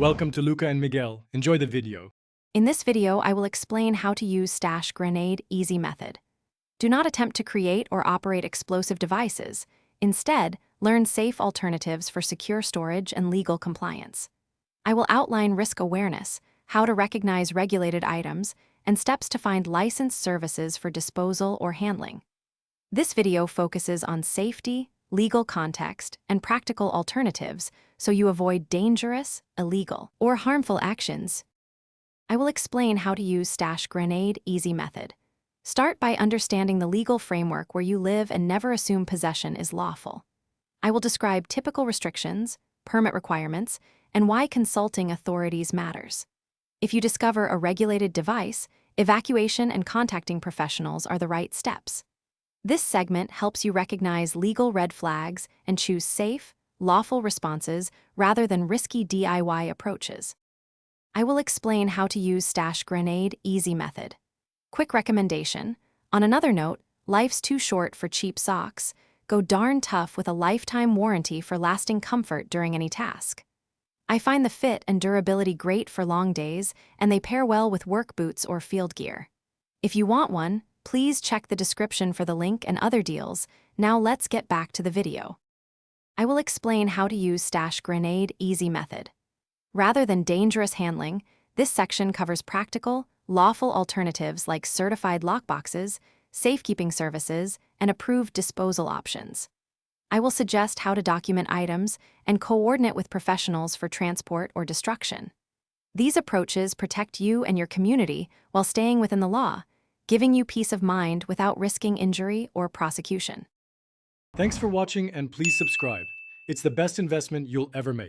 Welcome to Luca and Miguel. Enjoy the video. In this video, I will explain how to use Stash Grenade Easy Method. Do not attempt to create or operate explosive devices. Instead, learn safe alternatives for secure storage and legal compliance. I will outline risk awareness, how to recognize regulated items, and steps to find licensed services for disposal or handling. This video focuses on safety, legal context, and practical alternatives so you avoid dangerous, illegal, or harmful actions. I will explain how to use Stash Grenade Easy Method. Start by understanding the legal framework where you live and never assume possession is lawful. I will describe typical restrictions, permit requirements, and why consulting authorities matters. If you discover a regulated device, evacuation and contacting professionals are the right steps. This segment helps you recognize legal red flags and choose safe, lawful responses rather than risky DIY approaches. I will explain how to use Stash Grenade Easy Method. Quick recommendation. On another note, life's too short for cheap socks. Go darn tough with a lifetime warranty for lasting comfort during any task. I find the fit and durability great for long days, and they pair well with work boots or field gear. If you want one, please check the description for the link and other deals. Now let's get back to the video. I will explain how to use Stash Grenade Easy Method. Rather than dangerous handling, this section covers practical, lawful alternatives like certified lockboxes, safekeeping services, and approved disposal options. I will suggest how to document items and coordinate with professionals for transport or destruction. These approaches protect you and your community while staying within the law, giving you peace of mind without risking injury or prosecution. Thanks for watching and please subscribe. It's the best investment you'll ever make.